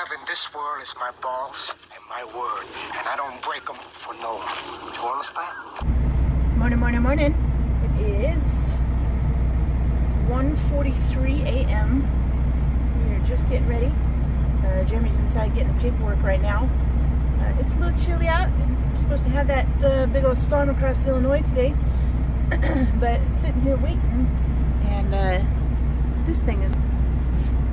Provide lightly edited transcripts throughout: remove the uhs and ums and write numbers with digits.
have in this world is my balls and my word, and I don't break them for no one. Do you understand? Morning, morning, morning. It is 1:43 a.m. We are just getting ready. Jeremy's inside getting the paperwork right now. It's a little chilly out. We're supposed to have that big old storm across Illinois today. But sitting here waiting, and this thing is,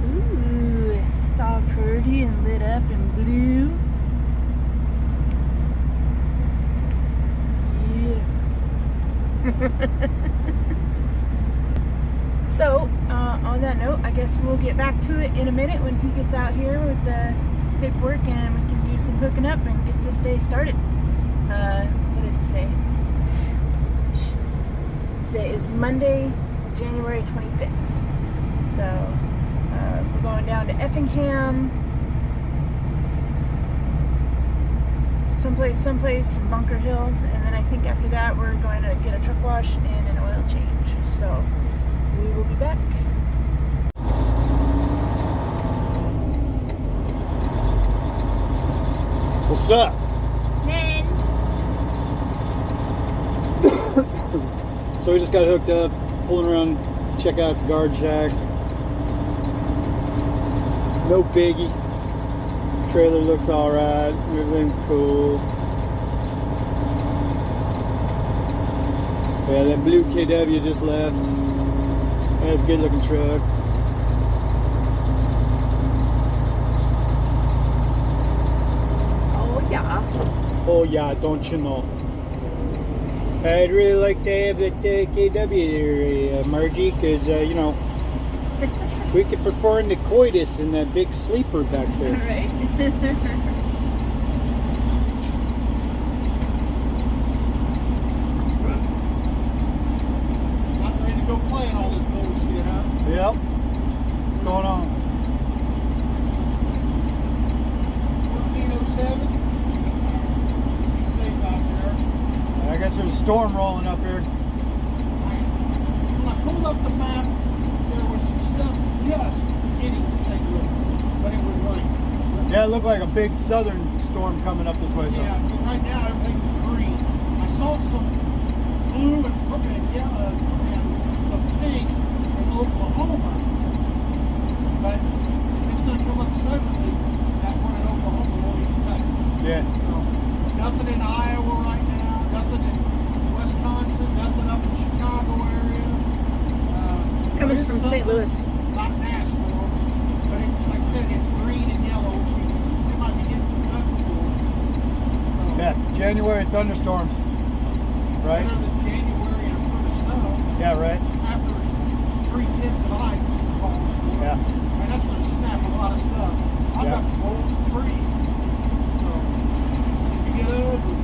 ooh, it's all pretty and lit up in blue. Yeah. So, on that note, I guess we'll get back to it in a minute when he gets out here with the paperwork, and we can do some hooking up and get this day started. What is today? Today is Monday, January 25th. So, we're going down to Effingham, someplace in Bunker Hill, and then I think after that we're going to get a truck wash and an oil change. So, we will be back. What's up? Then. So we just got hooked up, pulling around, check out the guard shack. No biggie. Trailer looks alright. Everything's cool. Yeah, that blue KW just left. That's a good looking truck. Oh yeah. Oh yeah, don't you know? I'd really like to have that KW there, Margie, because, you know, we could perform the coitus in that big sleeper back there. Right. Not ready to go playing all this bullshit, huh? Yep. What's going on? 1407. Be safe out there. I guess there's a storm rolling up here. When I pulled up the map, there was some stuff just beginning to St. Louis, but it was raining. Yeah, it looked like a big southern storm coming up this way. So. Yeah, but right now everything was green. I saw some blue and yellow and some pink in Oklahoma, but it's going to come up suddenly. That one in Oklahoma won't even touch it. Yeah. So nothing in Iowa right now, nothing in Wisconsin, nothing up in Chicago area. It's coming from St. Louis. Not Nashville, but like I said, it's green and yellow, which means they might be getting some thunderstorms. So, Yeah, January thunderstorms. Right? better than January and a foot of snow. Yeah, right. After 3 tenths of ice is falling for. Yeah. And that's going to snap a lot of stuff. I've Yeah. got some old trees. So, if you get ugly,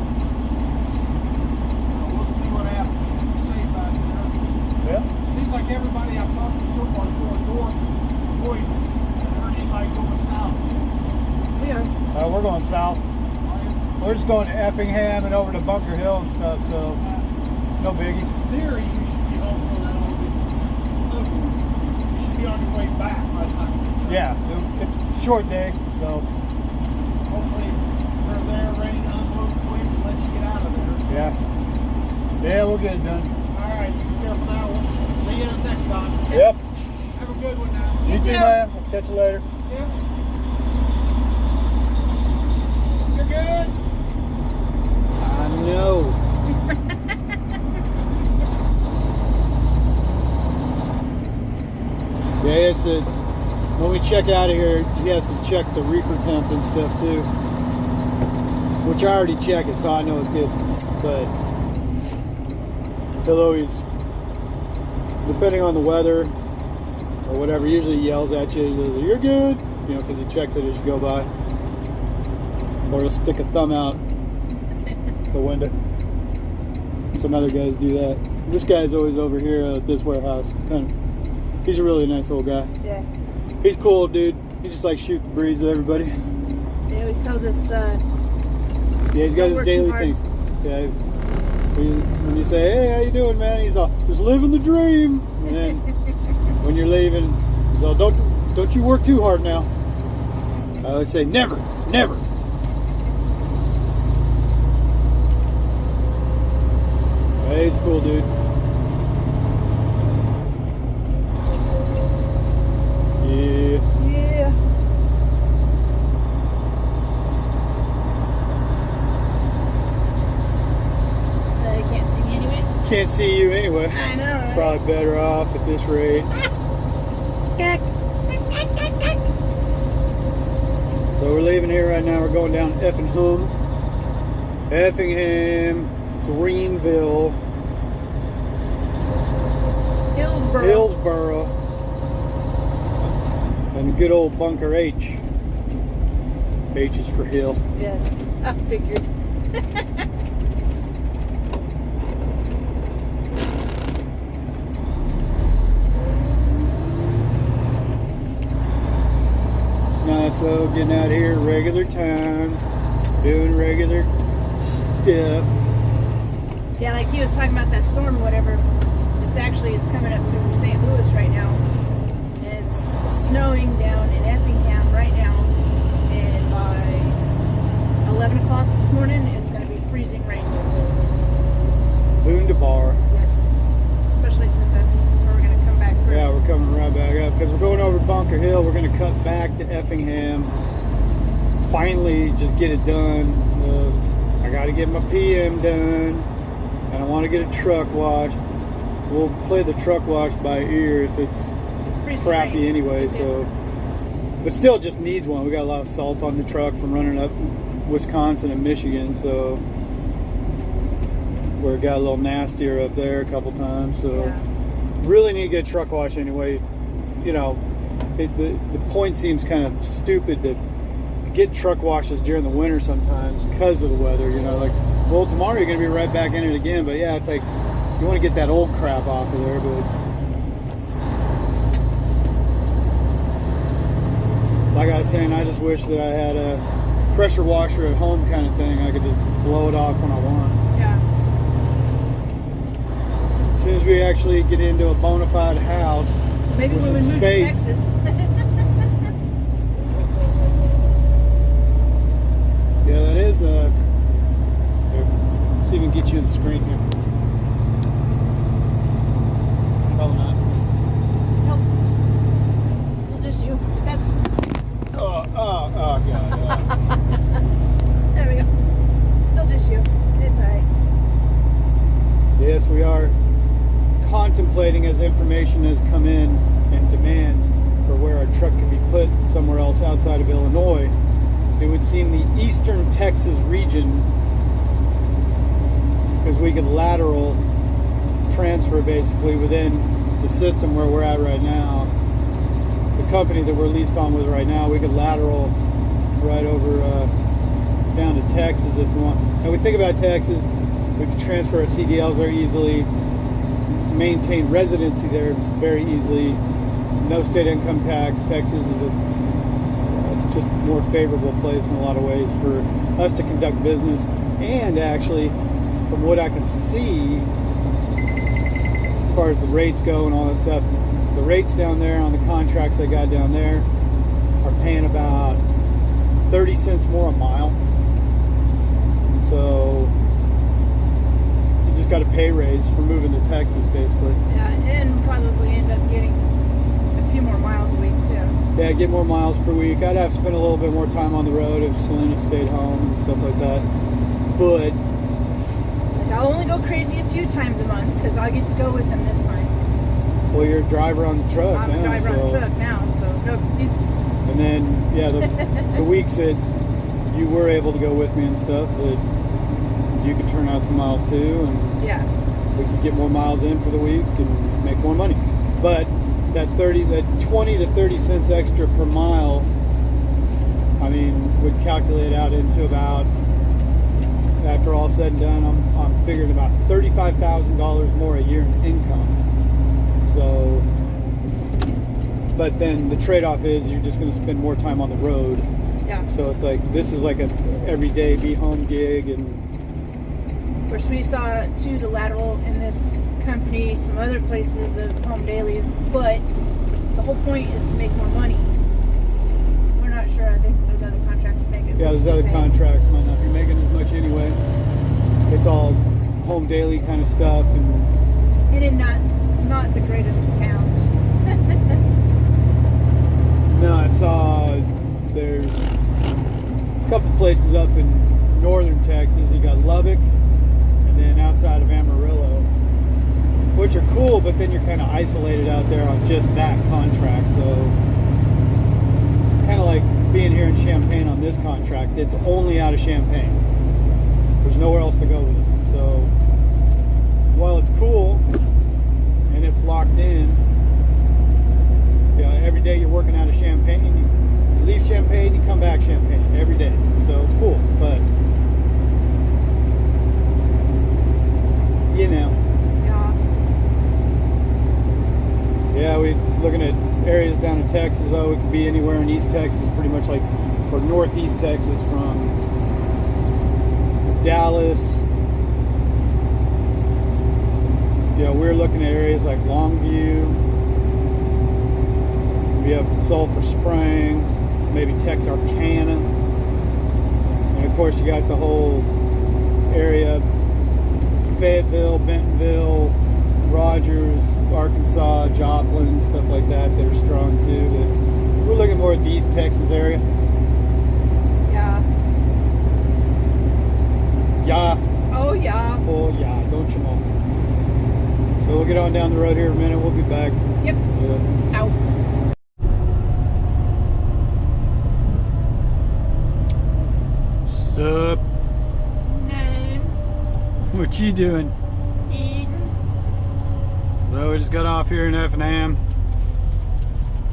we'll see what happens. Be safe out there. Yeah. Seems like everybody I've talked to so far is going north, avoiding it. I haven't heard anybody going south yet. So, We are. We're going south. We're just going to Effingham and over to Bunker Hill and stuff, so no biggie. in theory, you should be home for that old ugly. You should be on your way back by the time you get there. Yeah, it's a short day, so Hopefully, they're there ready to unload quick and let you get out of there. So, yeah. Yeah, we'll get it done. all right, be careful now. We'll see you next time. Yep. Have a good one now. You too, too. man. We'll catch you later. Yeah. You're good? I know. Yeah, it's a, when we check out of here, he has to check the reefer temp and stuff too. Which I already check it, so I know it's good. But he'll always, depending on the weather or whatever, usually he yells at you, "You're good," you know, because he checks it as you go by. Or he'll stick a thumb out the window. Some other guys do that. This guy's always over here at this warehouse. He's a really nice old guy. Yeah. He's cool, dude. He just likes shoot the breeze with everybody. He always tells us, Yeah, he's got Don't his work daily too hard. things. Yeah. When you say, "Hey, how you doing, man?" He's all, "Just living the dream." And then when you're leaving, he's all, "Don't you work too hard now." I always say never, never. Hey, he's cool, dude. Yeah. Yeah. They can't see me anyways. Can't see you anyway. I know, right? Probably better off at this rate. So we're leaving here right now. We're going down Effingham, Greenville, Hillsboro, and good old Bunker H. H is for hill. Yes, I figured. It's nice though, getting out here regular time, doing regular stuff. Yeah, like he was talking about that storm or whatever. It's coming up through St. Louis right now. And it's snowing down in Effingham right now. And by 11 o'clock this morning, it's going to be freezing rain. Wunderbar. Yes. Especially since that's where we're going to come back through. Yeah, we're coming right back up because we're going over Bunker Hill. We're going to cut back to Effingham. Finally, just get it done. I got to get my PM done. And I want to get a truck wash. We'll play the truck wash by ear if it's crappy rain. anyway. So, but still, it just needs one. We got a lot of salt on the truck from running up Wisconsin and Michigan, so where it got a little nastier up there a couple times. So, Yeah. really need to get a truck wash anyway. You know, the point seems kind of stupid to get truck washes during the winter sometimes because of the weather. You know, like, well, tomorrow you're going to be right back in it again. But yeah, it's like, you want to get that old crap off of there, but like I was saying, I just wish that I had a pressure washer at home kind of thing. I could just blow it off when I want. Yeah. As soon as we actually get into a bona fide house Maybe with when we some move space. to Texas. Yeah, that is here, let's see if we can get you in the screen here. Probably not. Nope. Still just you. That's. Oh God. There we go. Still just you. It's alright. Yes, we are contemplating as information has come in and demand for where our truck can be put somewhere else outside of Illinois. It would seem the eastern Texas region, because we could lateral transfer basically within the system where we're at right now. The company that we're leased on with right now, we could lateral right over down to Texas if we want. And we think about Texas, we could transfer our CDLs there easily, maintain residency there very easily, no state income tax. Texas is a just more favorable place in a lot of ways for us to conduct business. And actually, from what I can see, as far as the rates go and all that stuff, the rates down there on the contracts they got down there are paying about 30 cents more a mile. So you just got a pay raise for moving to Texas, basically. Yeah, and probably end up getting a few more miles a week too. Yeah, get more miles per week. I'd have to spend a little bit more time on the road if Selena stayed home and stuff like that. But Like, I'll only go crazy a few times a month because I get to go with them this time. well, you're a driver on the truck I'm now, a driver on so- the truck now, so no excuses. And then, yeah, the weeks that you were able to go with me and stuff, that you could turn out some miles too, and Yeah. we could get more miles in for the week and make more money. But that 20 to 30 cents extra per mile, I mean, would calculate out into about, after all said and done, I'm figuring about $35,000 more a year in income. So, but then the trade-off is you're just going to spend more time on the road. Yeah. So it's like, this is like a everyday be home gig. And Of course, we saw too the lateral in this company, some other places of home dailies, but the whole point is to make more money. We're not sure. I think there's those other contracts might not be making as much anyway. It's all home daily kind of stuff, And not the greatest of towns. no, I saw there's a couple places up in northern Texas. You got Lubbock, and then outside of Amarillo, which are cool, but then you're kind of isolated out there on just that contract. So kind of like being here in Champaign on this contract, it's only out of Champaign. There's nowhere else to go with it. So while it's cool and it's locked in, you know, every day you're working out of Champaign, you leave Champaign, you come back Champaign every day. So it's cool, but you know. Yeah, we're looking at areas down in Texas. Oh, it could be anywhere in East Texas, pretty much like, or Northeast Texas, from Dallas. You know, we're looking at areas like Longview. We have Sulphur Springs, maybe Texarkana. And of course, you got the whole area, Fayetteville, Bentonville, Rogers, Arkansas, Joplin, stuff like that. They're strong too, but we're looking more at the East Texas area. Yeah. Yeah. Oh yeah. Oh yeah, don't you know? So we'll get on down the road here in a minute. We'll be back. Yep. Ow. Sup? Name. What you doing? So we just got off here in F&M.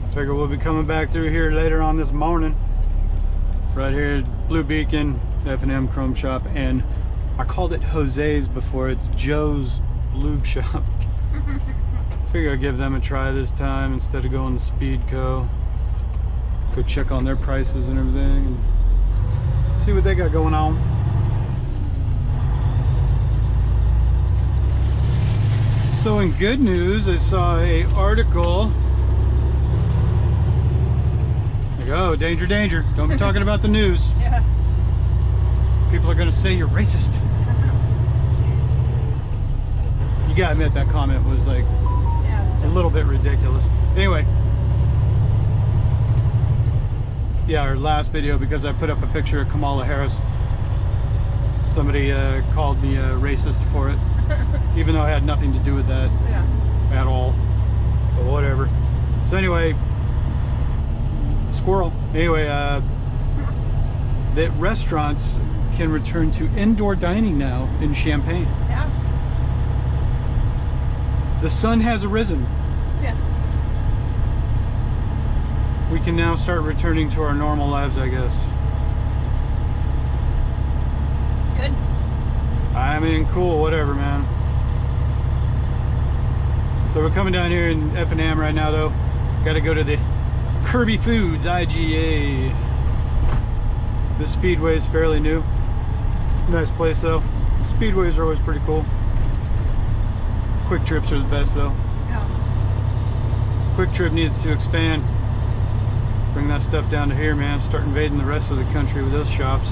I figure we'll be coming back through here later on this morning. Right here at Blue Beacon, F&M Chrome Shop, and I called it Jose's before. It's Joe's Lube Shop. Figure I'd give them a try this time instead of going to Speedco. Go check on their prices and everything and see what they got going on. So in good news, I saw an article. Like, oh, danger, danger. Don't be talking about the news. Yeah. People are going to say you're racist. You gotta admit that comment was like a little bit ridiculous. Anyway. Yeah, our last video, because I put up a picture of Kamala Harris, somebody called me a racist for it. Even though I had nothing to do with that at all, but whatever. So anyway, squirrel. Anyway, that restaurants can return to indoor dining now in Champaign. Yeah. The sun has arisen. Yeah. We can now start returning to our normal lives, I guess. Good. I mean, cool, whatever, man. So we're coming down here in F&M right now, though. Got to go to the Kirby Foods, IGA. This Speedway is fairly new. Nice place, though. Speedways are always pretty cool. Quick Trips are the best, though. Yeah. Quick Trip needs to expand. Bring that stuff down to here, man. Start invading the rest of the country with those shops.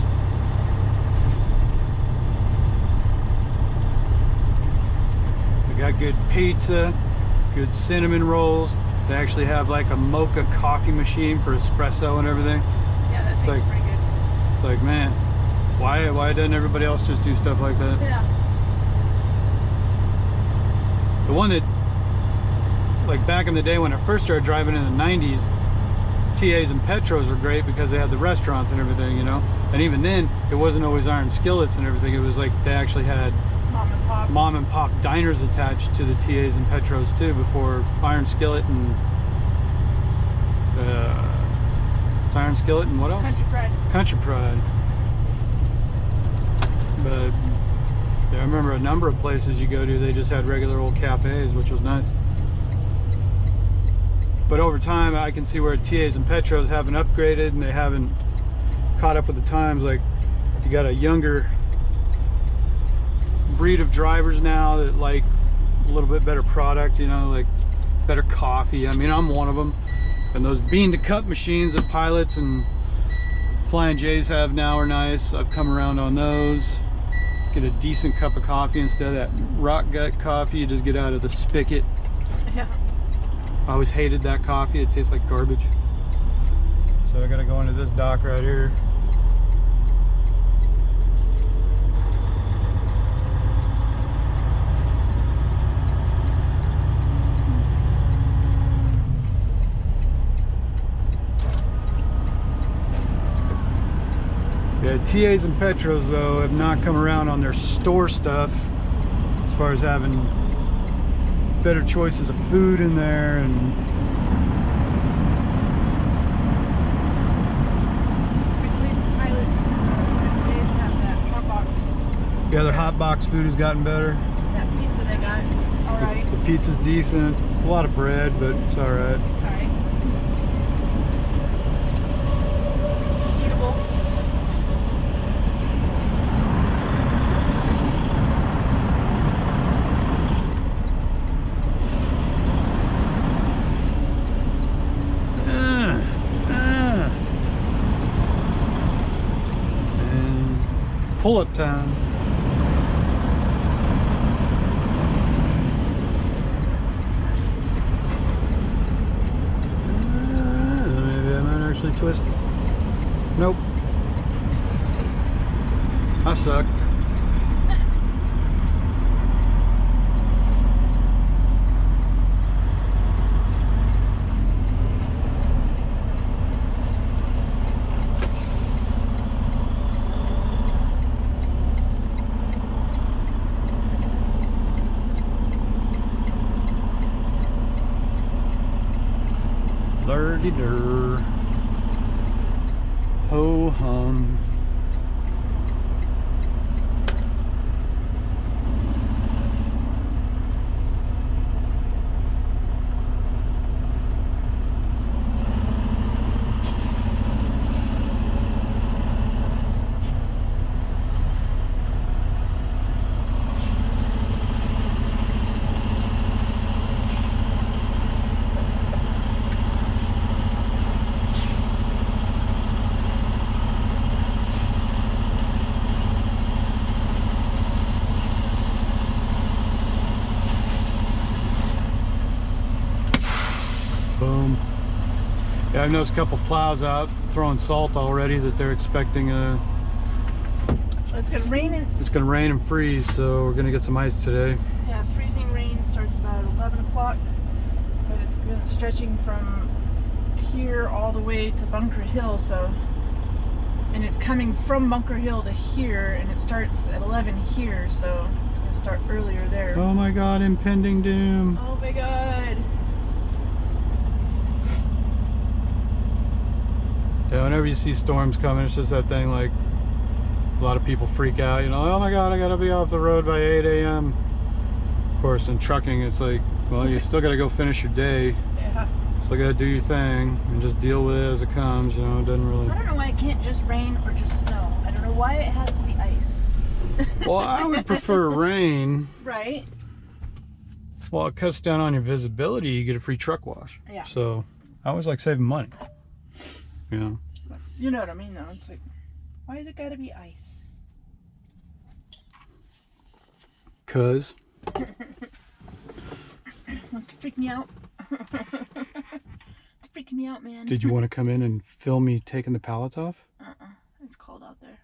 We got good pizza, good cinnamon rolls. They actually have like a mocha coffee machine for espresso and everything. Yeah, that thing's pretty good. It's like, man, why doesn't everybody else just do stuff like that? Yeah. The one that, like back in the day when I first started driving in the 90s, TAs and Petros were great because they had the restaurants and everything, you know. And even then, it wasn't always iron skillets and everything. It was like they actually had mom and pop diners attached to the TAs and Petros too, before iron skillet and iron skillet and what else? Country Pride. Country Pride. But yeah, I remember a number of places you go to, they just had regular old cafes, which was nice. But over time, I can see where TAs and Petros haven't upgraded and they haven't caught up with the times. Like, you got a younger breed of drivers now that like a little bit better product, you know, like better coffee. I mean, I'm one of them. And those bean to cup machines that pilots and Flying J's have now are nice. I've come around on those. Get a decent cup of coffee instead of that rock gut coffee you just get out of the spigot. Yeah. I always hated that coffee. It tastes like garbage. So I gotta go into this dock right here. Yeah, TAs and Petros though have not come around on their store stuff as far as having better choices of food in there and yeah, their hot box food has gotten better. That pizza they got is alright. The pizza's decent. It's a lot of bread, but it's alright. It's alright. It's eatable. And pull-up time. Twist. Nope. I suck. Lurdy-dur. Ho hum. Boom. Yeah, I've noticed a couple plows out throwing salt already that they're expecting It's gonna rain. It's gonna rain and freeze, so we're gonna get some ice today. Yeah, freezing rain starts about 11 o'clock, but it's been stretching from here all the way to Bunker Hill, so, and it's coming from Bunker Hill to here, and it starts at 11 here, so it's gonna start earlier there. Oh my god, impending doom. Oh my god. Yeah, whenever you see storms coming, it's just that thing like a lot of people freak out, you know, oh my god, I gotta be off the road by 8 a.m. Of course, in trucking, it's like, well, you still gotta go finish your day. Yeah. Still gotta do your thing and just deal with it as it comes, you know, it doesn't really... I don't know why it can't just rain or just snow. I don't know why it has to be ice. Well, I would prefer rain. Right? Well, it cuts down on your visibility, you get a free truck wash. Yeah. So, I always like saving money. You know? You know what I mean, though. It's like, why has it got to be ice? 'Cause Wants to freak me out. It's freaking me out, man. did you want to come in and film me taking the pallets off? It's cold out there.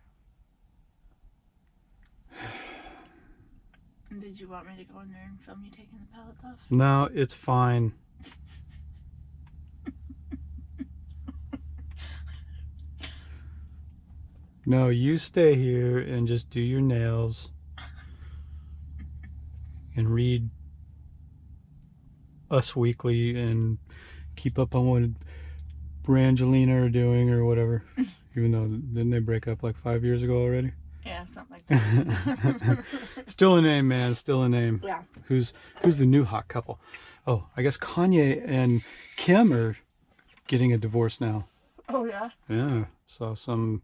And did you want me to go in there and film you taking the pallets off? No, it's fine. No, you stay here and just do your nails and read Us Weekly and keep up on what Brangelina are doing or whatever. Even though, didn't they break up like 5 years ago already? Yeah, something like that. Still a name, man. Still a name. Yeah. Who's the new hot couple? Oh, I guess Kanye and Kim are getting a divorce now. Oh, yeah? Yeah. Saw some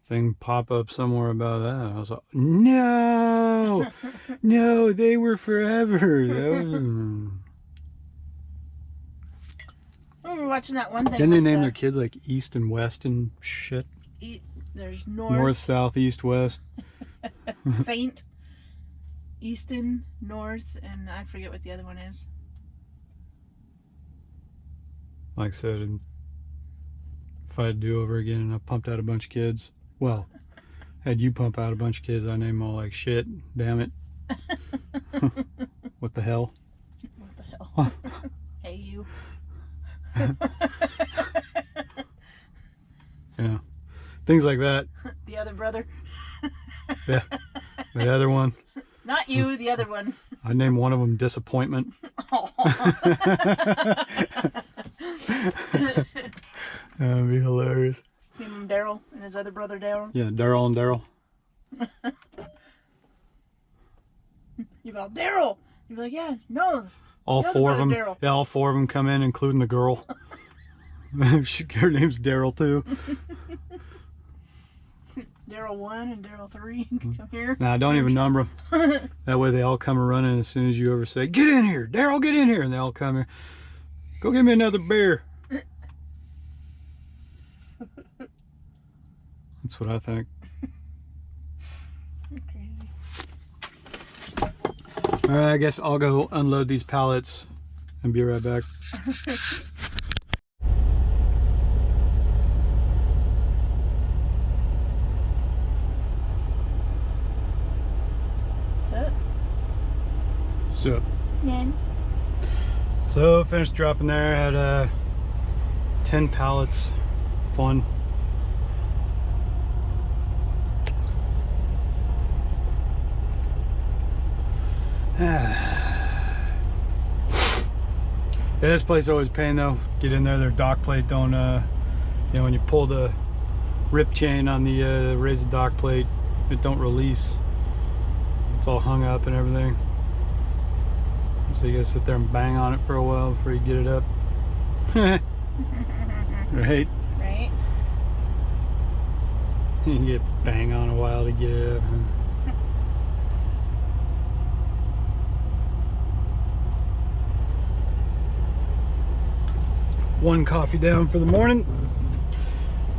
thing pop up somewhere about that. I was like, no, no, they were forever. That was... We were watching that one thing. Didn't they name their kids like East and West and shit? There's North, south, east, west. Saint, Easton, North, and I forget what the other one is. Like I said, if I had to do over again and I pumped out a bunch of kids, well, had you pump out a bunch of kids, I name them all like shit, damn it. What the hell? What the hell? Hey, you. Yeah. Things like that. The other brother. Yeah. The other one. Not you, the other one. I named one of them Disappointment. That'd be hilarious. Name him Daryl and his other brother Daryl. Yeah, Daryl and Daryl. You go, Daryl! You'd be like, yeah, no. All the other four of them. brother, Daryl. Yeah, all four of them come in, including the girl. Her name's Daryl too. Daryl 1 and Daryl 3 come here. Nah, don't even number them. That way they all come running as soon as you ever say, "Get in here, Daryl, get in here," and they all come here. Go get me another beer. That's what I think. Crazy. All right, I guess I'll go unload these pallets and be right back. So, so finished dropping there. Had 10 pallets. Fun. Yeah, this place is always a pain though. Get in there, their dock plate don't, you know, when you pull the rip chain on the raise the dock plate, it don't release. It's all hung up and everything. So you gotta sit there and bang on it for a while before you get it up. Right? Right. You get bang on a while to get it up. One coffee down for the morning.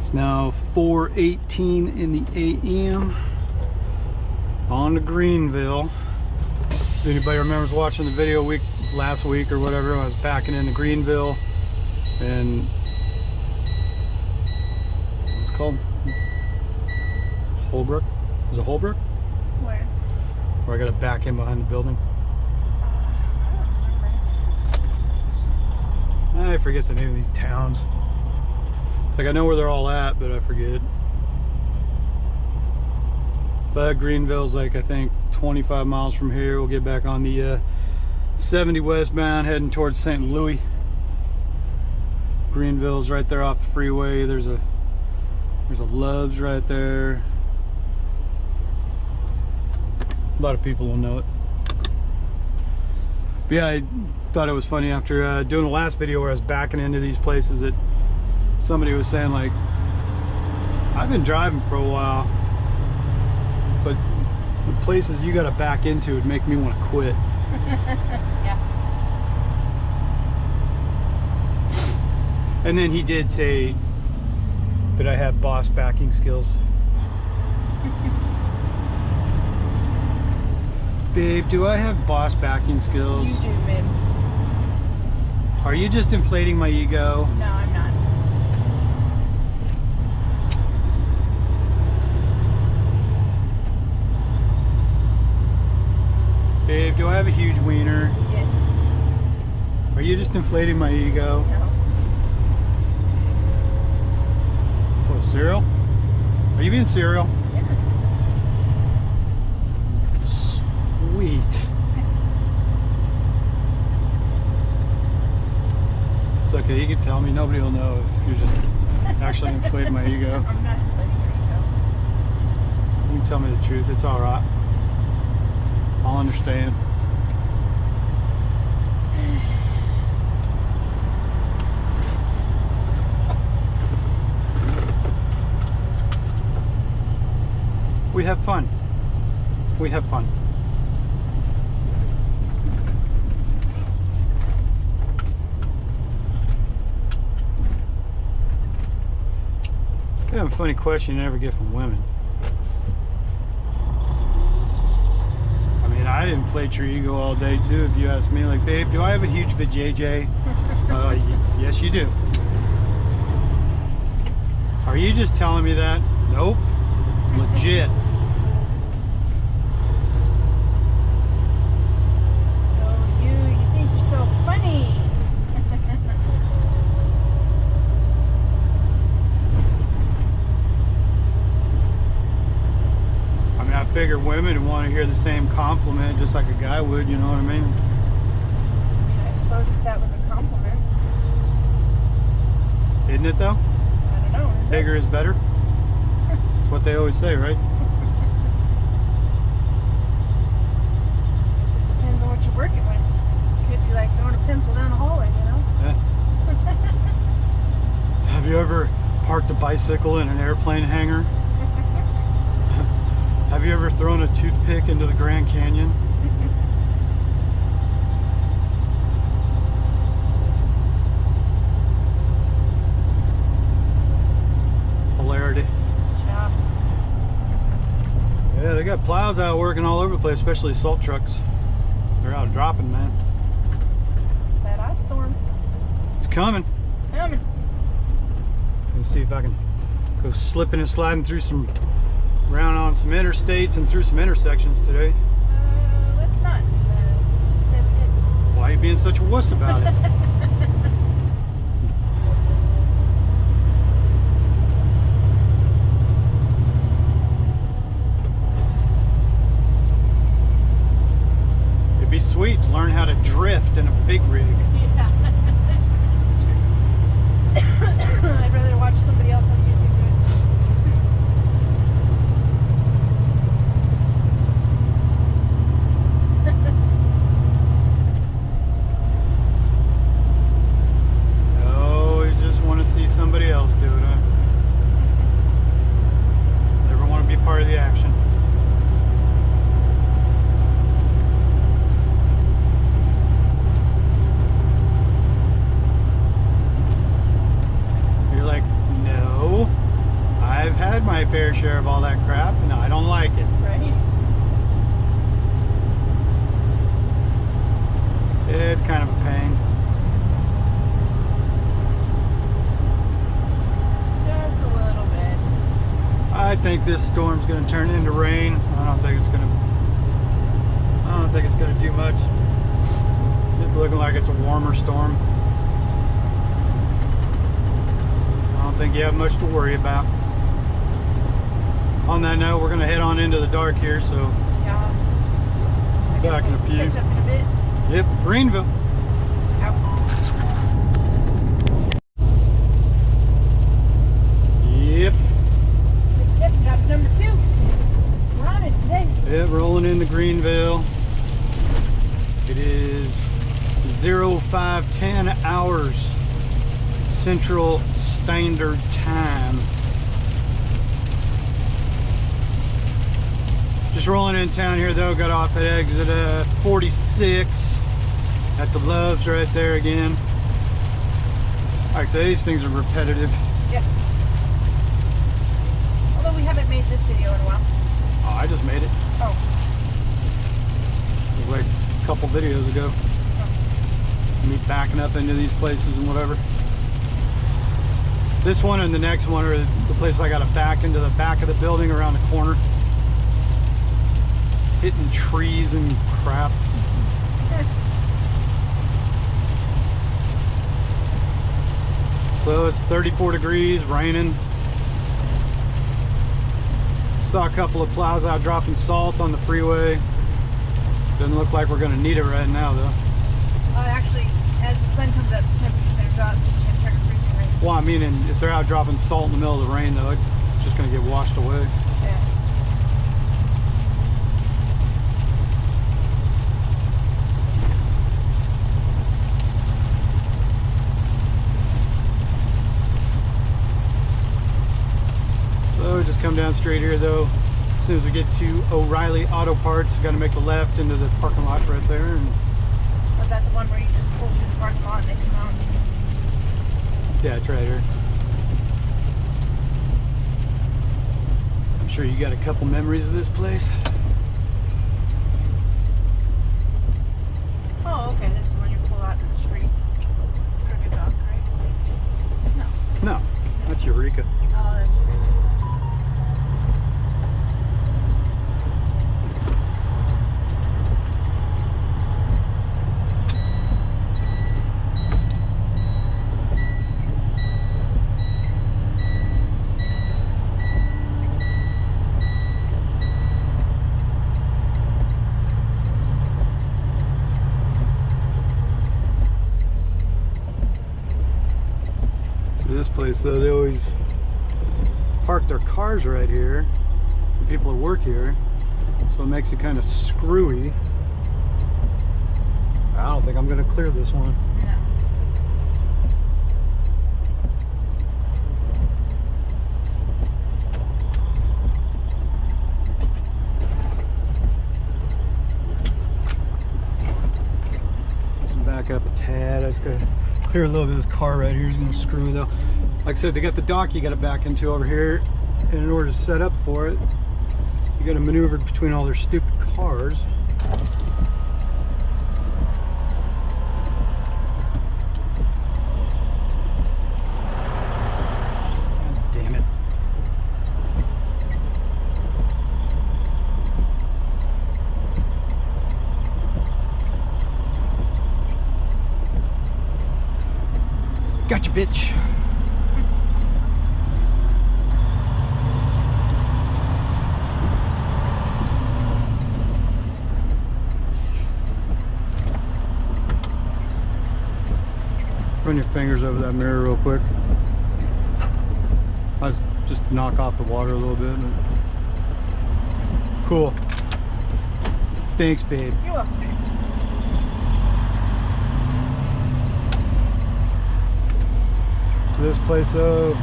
It's now 4:18 in the AM. On to Greenville. If anybody remembers watching the video last week or whatever, I was backing into Greenville and what's it called? Holbrook? Is it Holbrook? Where? Where I gotta back in behind the building. I forget the name of these towns. It's like I know where they're all at, but I forget. But Greenville's like, I think 25 miles from here. We'll get back on the 70 westbound heading towards St. Louis. Greenville's right there off the freeway. There's a Love's right there. A lot of people will know it. But yeah, I thought it was funny after doing the last video where I was backing into these places that somebody was saying like, I've been driving for a while, but the places you gotta back into would make me want to quit. Yeah. And then he did say that I have boss backing skills. Babe, do I have boss backing skills? You do, babe. Are you just inflating my ego? No, I'm not. Babe, do I have a huge wiener? Yes. Are you just inflating my ego? No. What, cereal? Are you being cereal? Yeah. Sweet. It's okay, you can tell me. Nobody will know if you're just actually inflating my ego. I'm not letting your You can tell me the truth. It's all right. I'll understand. We have fun. We have fun. Kind of a funny question you never get from women. I mean, I'd inflate your ego all day too if you asked me, like, babe, do I have a huge vajayjay? Yes, you do. Are you just telling me that? Nope. Legit. Oh, you think you're so funny. I mean, I figure women want to hear the same compliment just like a guy would, you know what I mean? I suppose if that was a compliment. Isn't it though? I don't know. Is Bigger is better. That's what they always say, right? I guess it depends on what you're working with. It could be like throwing a pencil down a hallway, you know? Yeah. Have you ever parked a bicycle in an airplane hangar? Have you ever thrown a toothpick into the Grand Canyon? Hilarity. Job. Yeah, they got plows out working all over the place, especially salt trucks. They're out dropping, man. It's that ice storm. It's coming. Coming. Let's see if I can go slipping and sliding through around on some interstates and through some intersections today. Let's not. Just say we did. Why are you being such a wuss about it? It'd be sweet to learn how to drift in a big rig. Yeah. I'd rather watch somebody else on YouTube do it. Oh, you just want to see somebody else do it, huh? Never want to be part of the action. You're like, no, I've had my fair share of all that crap and I don't like it. Right? It's kind of a pain. Just a little bit. I think this storm's going to turn into rain. I don't think it's going to do much. It's looking like it's a warmer storm. I don't think you have much to worry about. On that note, we're going to head on into the dark here, so Yeah. I guess Back in a we'll few. catch up in a bit. yep, Greenville. Out. Yep, Yep, drop number 2. We're on it today. yep, rolling into Greenville. It is 0510 hours Central Standard Time. Just rolling in town here though, got off at exit 46 at the Loves right there again. Like I say, these things are repetitive. Yep. Although we haven't made this video in a while. Oh, I just made it. Oh. It was like a couple videos ago. Me backing up into these places and whatever. This one and the next one are the place I got to back into the back of the building around the corner. Hitting trees and crap. So it's 34 degrees, raining. Saw a couple of plows out dropping salt on the freeway. Doesn't look like we're going to need it right now though. Actually, as the sun comes up, the temperature's going to drop. It's going to start to freezing rain. Well, I mean, if they're out dropping salt in the middle of the rain though, it's just going to get washed away. Yeah. So just come down straight here though. As soon as we get to O'Reilly Auto Parts, got to make a left into the parking lot right there. And Was that the one where you just pull through the parking lot and they come out? yeah, it's right here. sure you got a couple memories of this place. Oh, okay. This is when you pull out in the street. Crooked Dock, right? No. No, that's Eureka. Oh, that's This place, though, they always park their cars right here. The people that work here, so it makes it kind of screwy. I don't think I'm gonna clear this one. Back up a tad. I just gotta clear a little bit of this car right here. Is gonna screw me though. Like I said, they got the dock you gotta back into over here, and in order to set up for it, you gotta maneuver between all their stupid cars. God damn it. Gotcha, bitch. Run your fingers over that mirror real quick. I just knock off the water a little bit. Cool. Thanks, babe. You're welcome. To this place, though.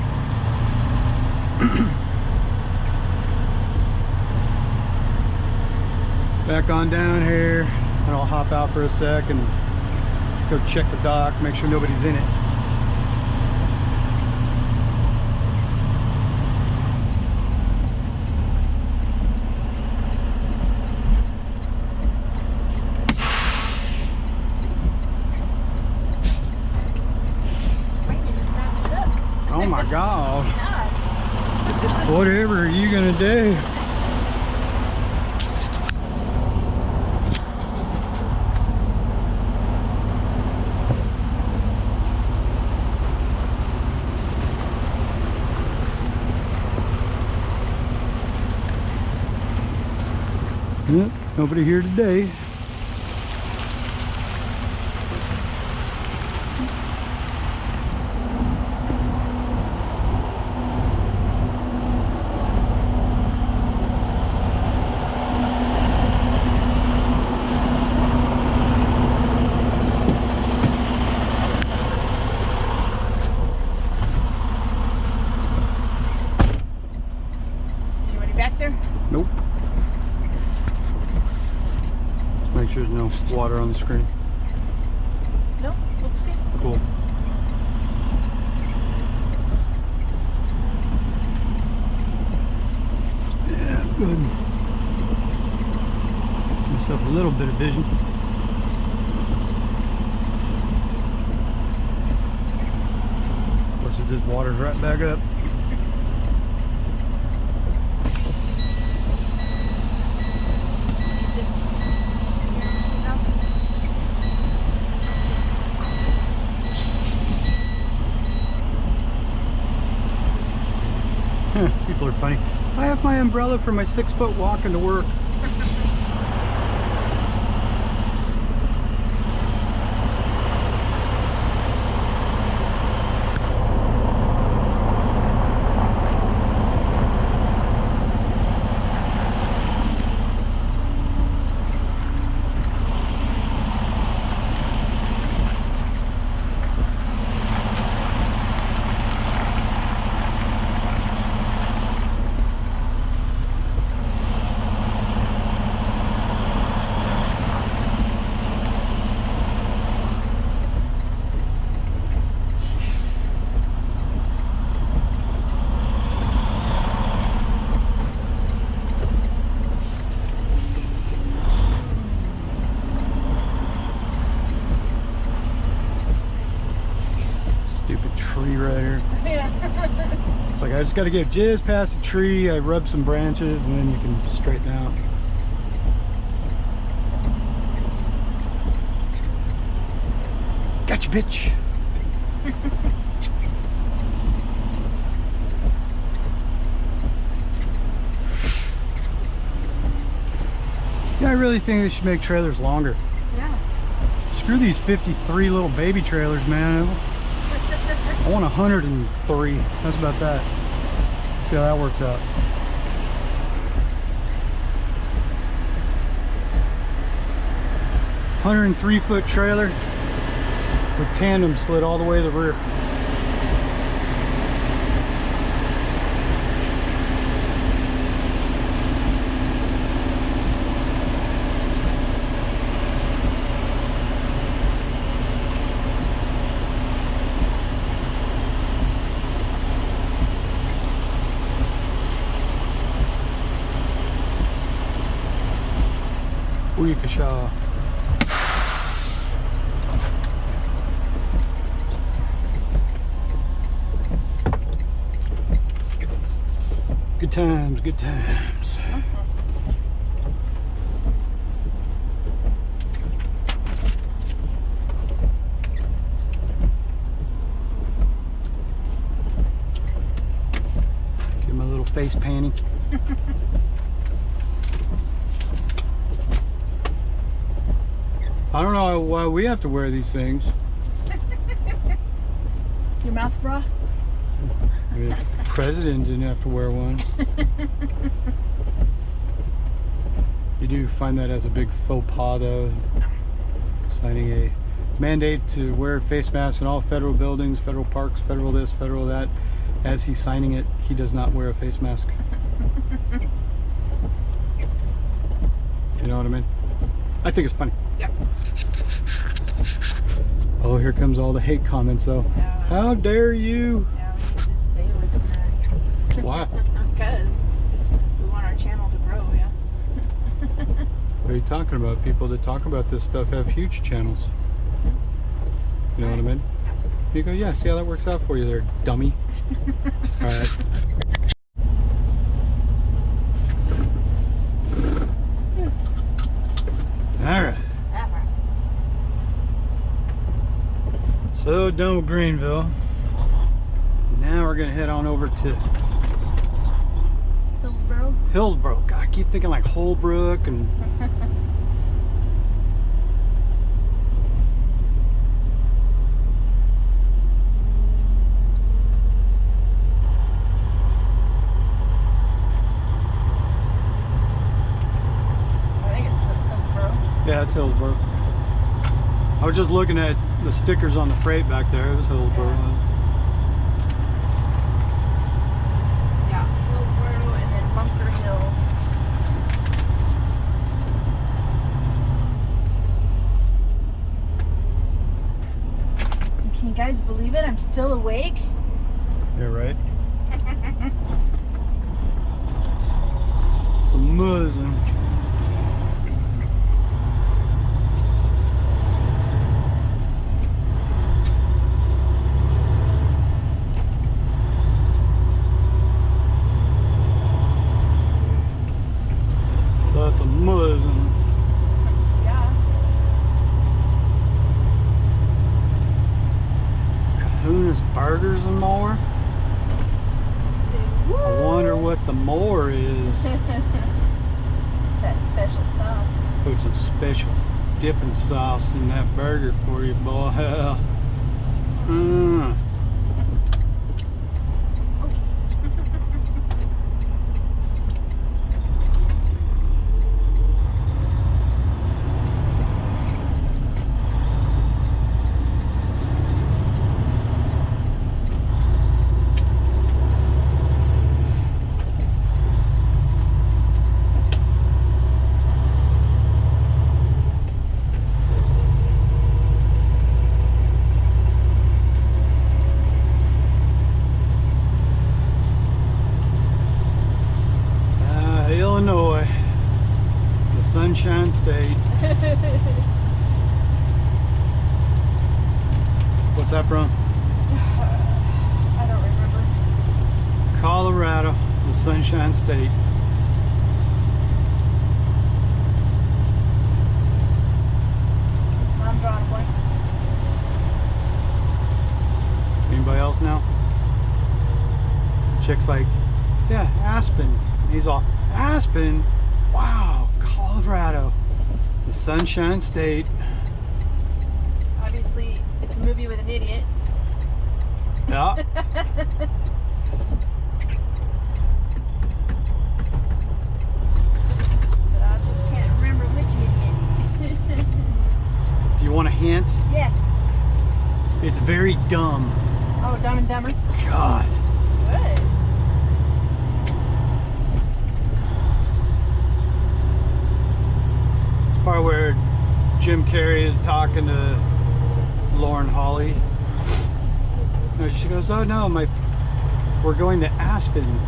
Back on down here, and I'll hop out for a sec and go check the dock, make sure nobody's in it. Oh my God. Whatever are you gonna do? Yep, nobody here today. Anybody back there? Nope. Make sure there's no water on the screen. No, looks good. Cool. Yeah, good. Give myself a little bit of vision. Of course, it just waters right back up. People are funny. I have my umbrella for my 6-foot walk into work. just got to get just past the tree. I rub some branches and then you can straighten out. Gotcha, bitch. Yeah, I really think they should make trailers longer. Yeah. Screw these 53 little baby trailers, man. I want 103. That's about that. See how that works out. $103-foot trailer with tandem slid all the way to the rear. Weekashaw. Good times, good times. Get my little face panty. I don't know why we have to wear these things. Your mouth bra? I mean, the president didn't have to wear one. You do find that as a big faux pas, though. Signing a mandate to wear face masks in all federal buildings, federal parks, federal this, federal that. As he's signing it, he does not wear a face mask. You know what I mean? I think it's funny. Yep. Oh, here comes all the hate comments, though. How dare you? Yeah, we need to just stay away from that. Why? Because we want our channel to grow, yeah. What are you talking about? People that talk about this stuff have huge channels. You know what I mean? You go, yeah, see how that works out for you there, dummy. Alright. Alright. So done with Greenville. Now we're gonna head on over to Hillsboro? Hillsboro. God, I keep thinking like Holbrook and I think it's Hillsboro. yeah, it's Hillsboro. I was just looking at the stickers on the freight back there. It was Hillsboro. Yeah, Hillsboro and then Bunker Hill. Can you guys believe it? I'm still awake. Yeah, right. It's amazing. That's amazing. Yeah. Kahuna's Burgers and more. I wonder what the more is. It's that special sauce. Put some special dipping sauce in that burger for you, boy. Mm. Illinois, the Sunshine State. What's that from? I don't remember. Colorado, the Sunshine State. I'm drawing a blank. Anybody else now? The chick's like, yeah, Aspen. And he's all, Aspen? Wow, Colorado, the Sunshine State. Obviously, it's a movie with an idiot. Yeah. But I just can't remember which idiot. Do you want a hint? Yes. It's very dumb. Oh, Dumb and Dumber. God. Good. It's part where Jim Carrey is talking to Lauren Holly. No, she goes, oh no, we're going to Aspen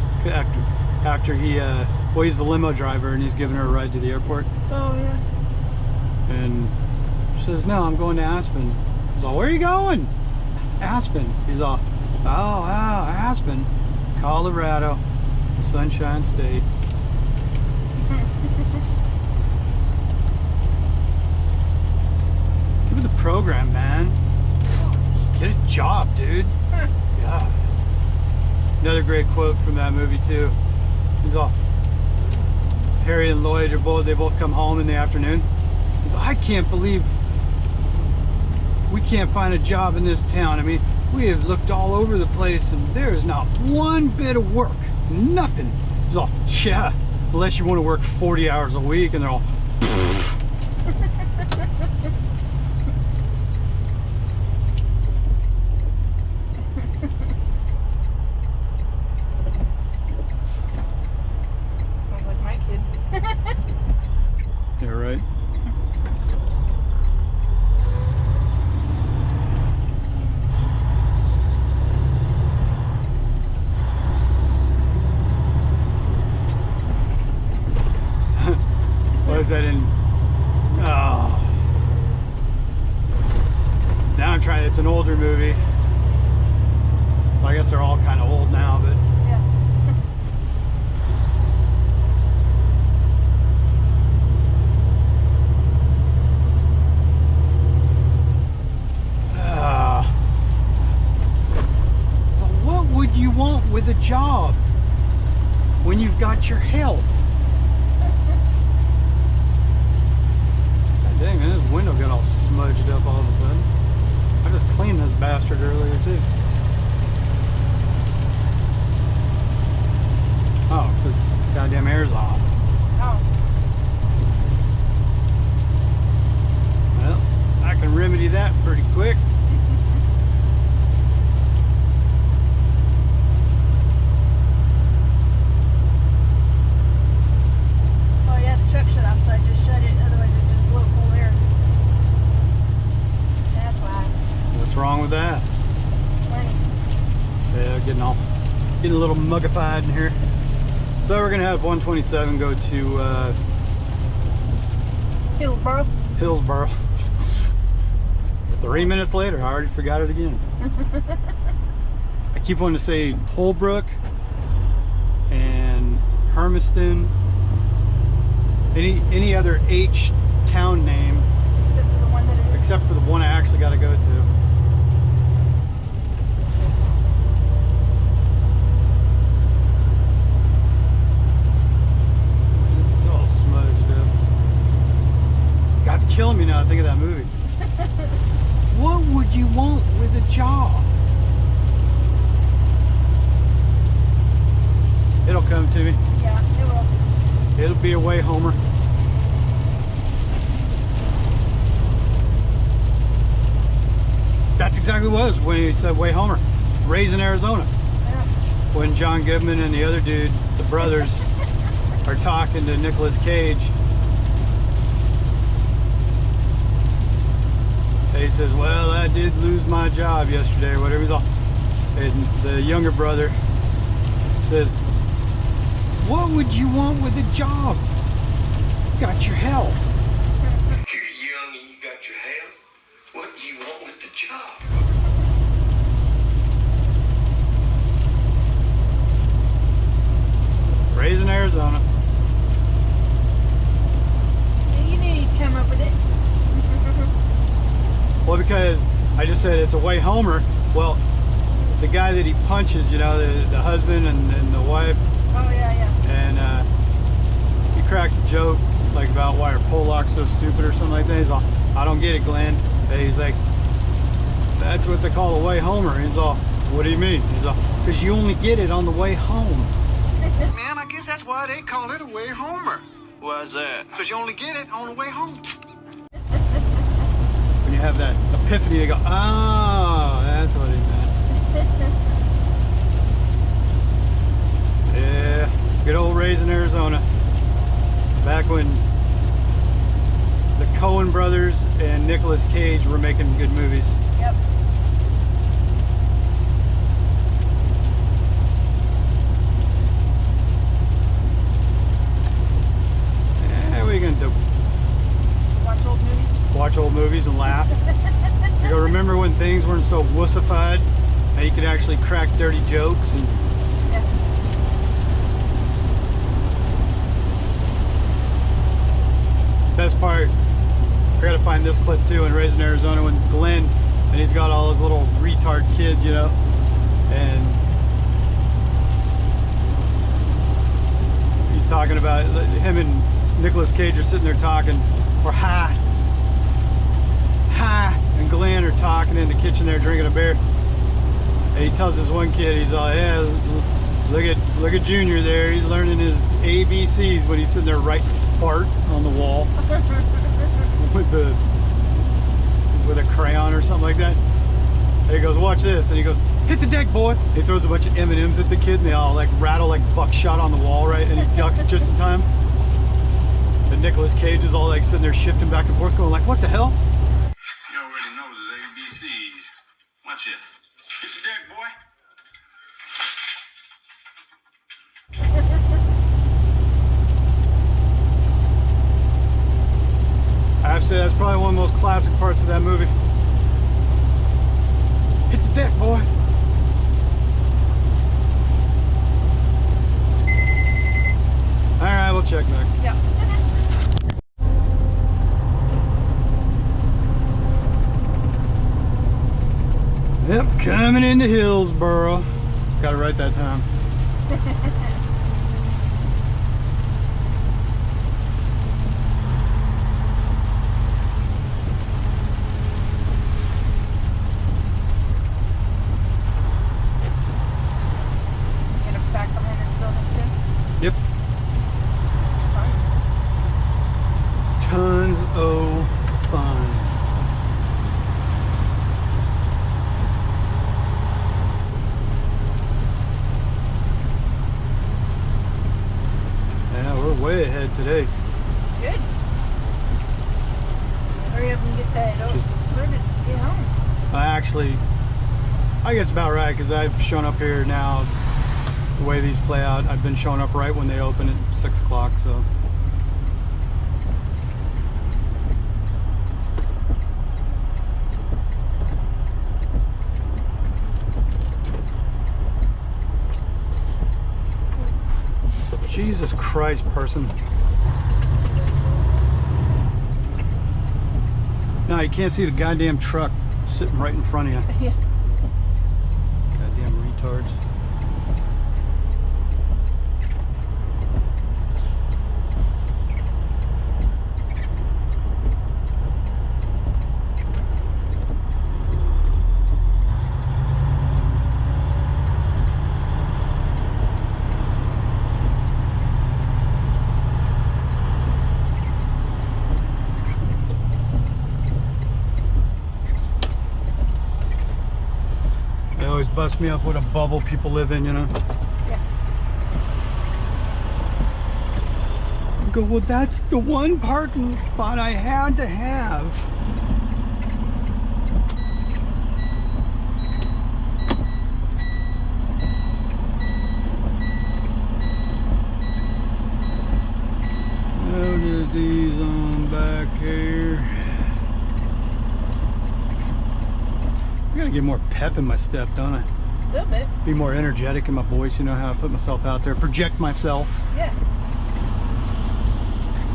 after he well, he's the limo driver and he's giving her a ride to the airport. Oh, yeah. And she says, no, I'm going to Aspen. He's all, where are you going? Aspen. He's all, oh, Aspen, Colorado, the Sunshine State. Give it the program, man. Get a job, dude. God. Another great quote from that movie too. He's all, Harry and Lloyd they both come home in the afternoon. He's like, I can't believe we can't find a job in this town. I mean, we have looked all over the place and there is not one bit of work. Nothing. He's all, yeah, unless you want to work 40 hours a week. And they're all, Sounds like my kid. yeah, right. What is that in? Oh. Now I'm trying, it's an older movie. Well, I guess they're all kind of old now, but. Yeah. But what would you want with a job when you've got your health? God dang, man, this window got all smudged up all of a sudden. I just cleaned this bastard earlier too. Oh, because goddamn air's off. Oh. Well, I can remedy that pretty quick. Oh, yeah, the truck shut off, so I just shut it. Otherwise, it just blew full air. That's why. What's wrong with that? Plenty. Yeah, getting a little muggified in here. So we're gonna have 127 go to Hillsboro. Hillsboro. 3 minutes later, I already forgot it again. I keep wanting to say Holbrook and Hermiston. Any other H town name Except for the one that it is. except for the one I actually got to go to. It's still smudged up. God's killing me now to think of that movie. What would you want with a job? It'll come to me. Yeah, it will. It'll be a way, Homer. That's exactly what it was when he said way, Homer. Raised in Arizona. Yeah. When John Goodman and the other dude, the brothers, are talking to Nicolas Cage. He says, well, I did lose my job yesterday, or whatever. He's all, and the younger brother says, what would you want with a job? You got your health. You're young and you got your health. What do you want with the job? Raising Arizona. See, you knew you'd come up with it. Well, because I just said it's a way homer. Well, the guy that he punches, you know, the husband and the wife. Oh, yeah. And he cracks a joke like about why our pole lock's so stupid or something like that. He's all, I don't get it, Glenn. And he's like, that's what they call a way homer. He's all, what do you mean? He's all, because you only get it on the way home. Man, I guess that's why they call it a way homer. Why's that? Because you only get it on the way home. When you have that epiphany, you go, oh, that's what he meant. Yeah, good old Raising Arizona. Back when the Coen brothers and Nicolas Cage were making good movies. Yep. Yeah, what are you gonna do? Watch old movies. Watch old movies and laugh. You go, remember when things weren't so wussified? Now you could actually crack dirty jokes and Yeah. best part, I gotta find this clip too in Raising Arizona when Glenn, and he's got all his little retard kids, you know, and he's talking about, him and Nicolas Cage are sitting there talking, or hi, and Glenn are talking in the kitchen there drinking a beer, and he tells this one kid, he's all, yeah, look at Junior there, he's learning his ABCs when he's sitting there writing fart on the wall with a crayon or something like that. And he goes, watch this, and he goes, hit the deck, boy. He throws a bunch of M&Ms at the kid, and they all like rattle like buckshot on the wall, right? And he ducks just in time. And Nicolas Cage is all like sitting there shifting back and forth, going like, what the hell? He already knows his ABCs. Watch this. Hit the deck, boy. I have to say that's probably one of the most classic parts of that movie. Hit the deck, boy. Alright, we'll check back. Yeah. Yep, coming into Hillsboro. Got it right that time. Gonna back behind this building too. Yep. Fun. Tons of fun. Yeah, we're way ahead today. Good. Hurry up and get that service and get home. I guess about right, because I've shown up here now. The way these play out, I've been showing up right when they open at 6 o'clock, so. Jesus Christ, person. No, you can't see the goddamn truck sitting right in front of you. Yeah. Goddamn retards. They always bust me up with a bubble people live in, you know? Yeah. I go, well, that's the one parking spot I had to have. How did these on back here? I gotta get more pep in my step, don't I? A little bit. Be more energetic in my voice, you know, how I put myself out there, project myself. Yeah.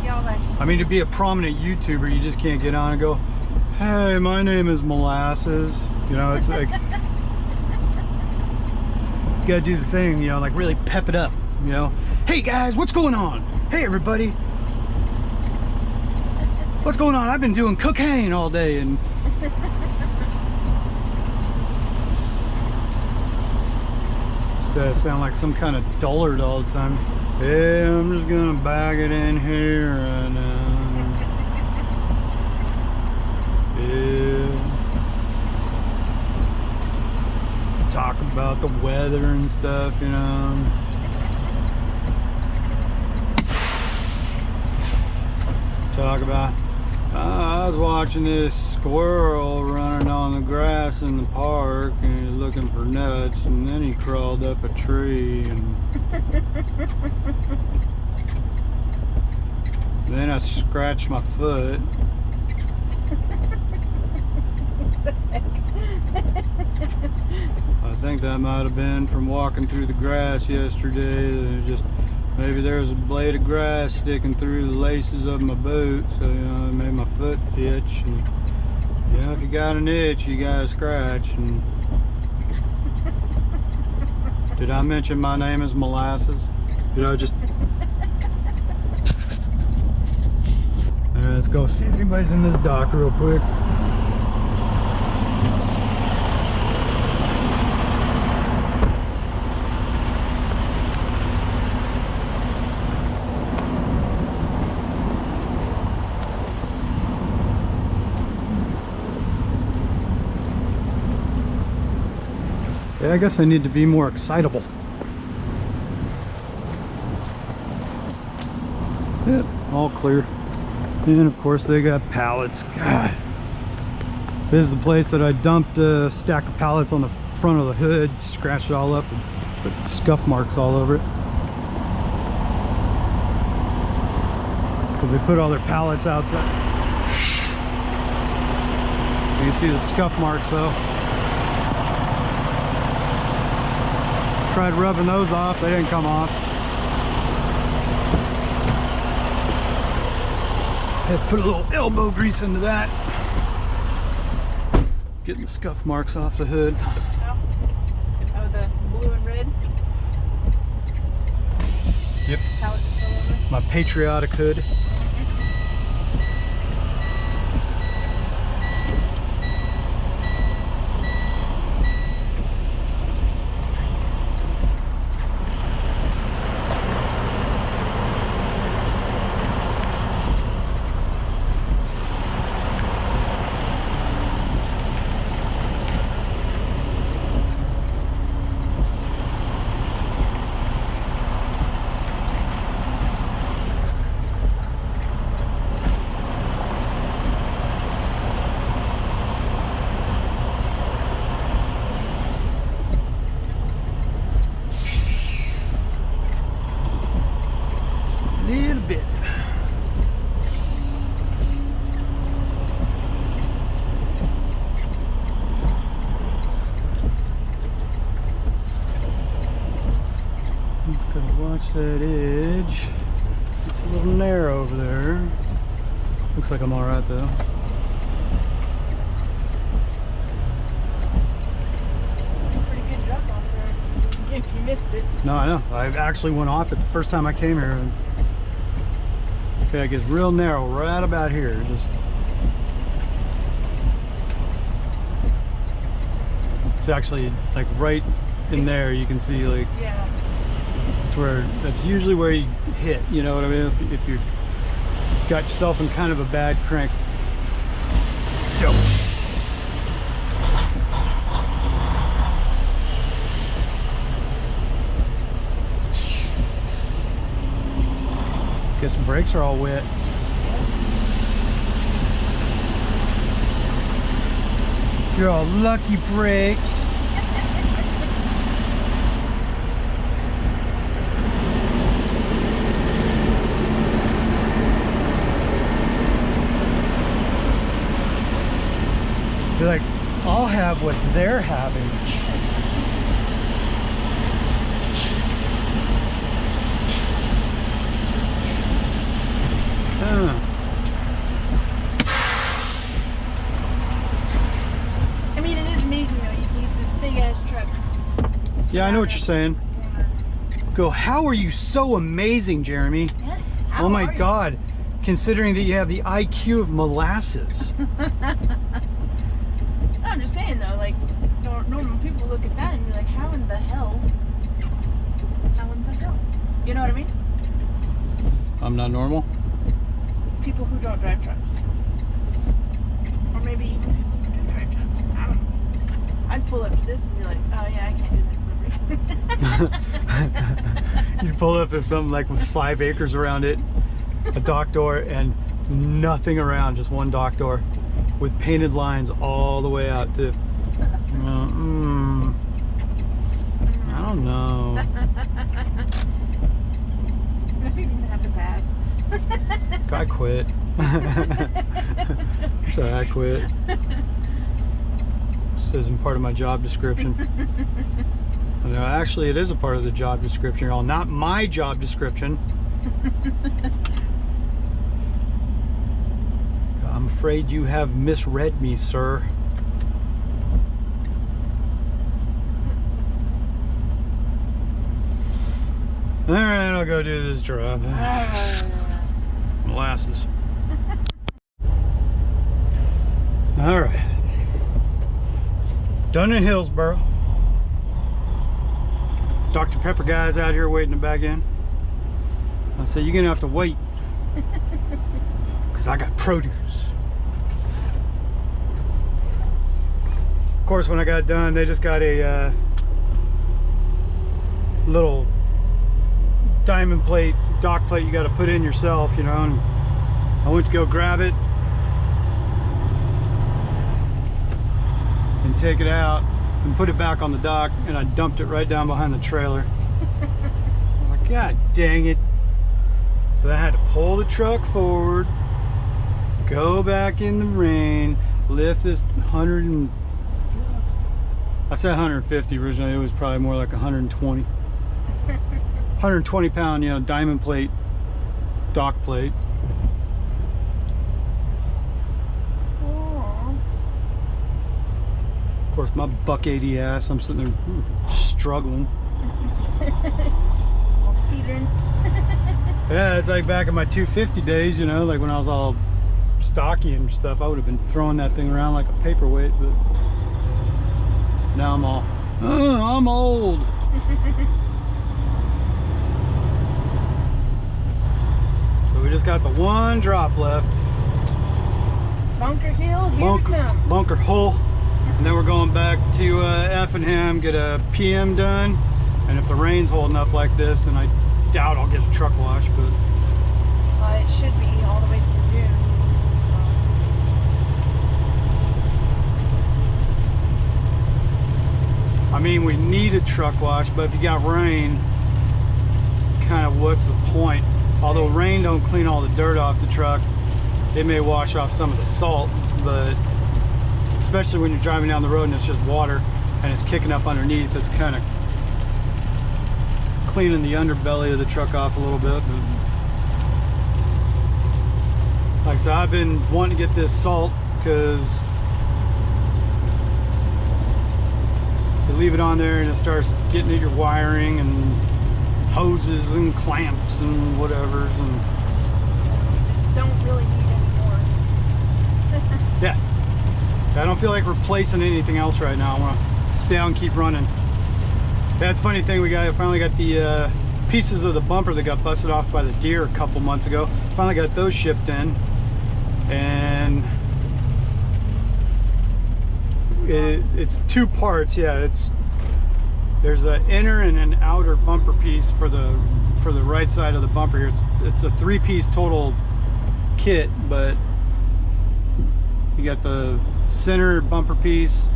Y'all like. I mean, to be a prominent YouTuber, you just can't get on and go, hey, my name is Molasses. You know, it's like, you gotta do the thing, you know, like really pep it up, you know. Hey guys, what's going on? Hey everybody. What's going on? I've been doing cocaine all day and sound like some kind of dullard all the time. Yeah, I'm just gonna bag it in here and yeah. Talk about the weather and stuff, you know. Talk about, I was watching this squirrel running on the grass in the park and he was looking for nuts, and then he crawled up a tree and then I scratched my foot. I think that might have been from walking through the grass yesterday. Just maybe there was a blade of grass sticking through the laces of my boot, so you know, it made my foot itch. And you know, if you got an itch, you got a scratch. And did I mention my name is Molasses? You know, just. Alright, let's go see if anybody's in this dock real quick. Yeah, I guess I need to be more excitable. Yep, all clear. And of course they got pallets. God. This is the place that I dumped a stack of pallets on the front of the hood, scratched it all up and put scuff marks all over it. Because they put all their pallets outside. You can see the scuff marks though. Tried rubbing those off, they didn't come off. Had to put a little elbow grease into that. Getting the scuff marks off the hood. Oh, the blue and red? Yep. Pallets still over? My patriotic hood. Little bit. Just gotta watch that edge. It's a little narrow over there. Looks like I'm all right though. Pretty good drop off there. If you missed it. No, I know. I actually went off it the first time I came here. And okay, it gets real narrow right about here. Just it's actually like right in there. You can see like Yeah. that's usually where you hit. You know what I mean? If you got yourself in kind of a bad crank. Go. Guess the brakes are all wet. You're all lucky brakes. You're like, I'll have what they're having. I mean, it is amazing though. You need this big ass truck. Yeah, I know what you're saying. Go, how are you so amazing, Jeremy? Yes. How Oh my are you? God. Considering that you have the IQ of molasses. I'm just saying though, like normal people look at that and be like, how in the hell? How in the hell? You know what I mean? I'm not normal. People who don't drive trucks. Or maybe even people who do drive trucks. I don't know. I'd pull up to this and be like, oh yeah, I can't do that delivery. You pull up to something like with 5 acres around it, a dock door, and nothing around, just one dock door with painted lines all the way out to. I don't know. I think I'm gonna have to pass. I quit. So I quit. This isn't part of my job description. No, actually, it is a part of the job description, y'all. Not my job description. I'm afraid you have misread me, sir. All right, I'll go do this job. Molasses. All right. Done in Hillsboro. Dr. Pepper guy's out here waiting to back in. I said, you're gonna have to wait. Because I got produce. Of course, when I got done, they just got a little diamond plate, dock plate you got to put in yourself, you know, and I went to go grab it and take it out and put it back on the dock, and I dumped it right down behind the trailer. I'm like, God dang it. So I had to pull the truck forward, go back in the rain, lift this 100 and I said 150 originally, it was probably more like 120. 120 pound, you know, diamond plate, dock plate. Aww. Of course, my buck 80 ass, I'm sitting there struggling. All teetering. Yeah, it's like back in my 250 days, you know, like when I was all stocky and stuff, I would have been throwing that thing around like a paperweight, but now I'm all, I'm old. So we just got the one drop left. Bunker Hill, here we come. Bunker Hole. And then we're going back to Effingham, get a PM done. And if the rain's holding up like this, then I doubt I'll get a truck wash, but It should be all the way through June. I mean, we need a truck wash, but if you got rain, kind of what's the point? Although rain don't clean all the dirt off the truck, it may wash off some of the salt, but especially when you're driving down the road and it's just water and it's kicking up underneath, it's kind of cleaning the underbelly of the truck off a little bit. But like I said, I've been wanting to get this salt because you leave it on there and it starts getting at your wiring and hoses and clamps and whatevers, and You just don't really need any more. yeah, I don't feel like replacing anything else right now. I want to stay out and keep running. That's a funny thing, I finally got the pieces of the bumper that got busted off by the deer a couple months ago. Finally got those shipped in, and it's 2 parts. Yeah, there's an inner and an outer bumper piece for the right side of the bumper here. It's a 3-piece total kit, but you got the center bumper piece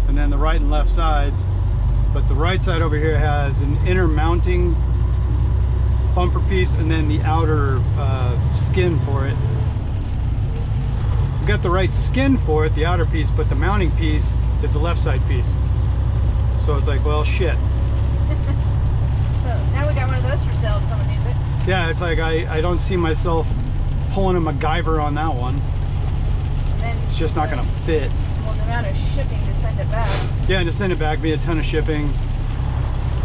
and then the right and left sides. But the right side over here has an inner mounting bumper piece and then the outer skin for it. We got the right skin for it, the outer piece, but the mounting piece is the left side piece. So it's like, well, shit. So now we got one of those for sale if someone needs it. Yeah, it's like I don't see myself pulling a MacGyver on that one. And then It's just not going to fit. Well, the amount of shipping to send it back. Yeah, and to send it back, be a ton of shipping.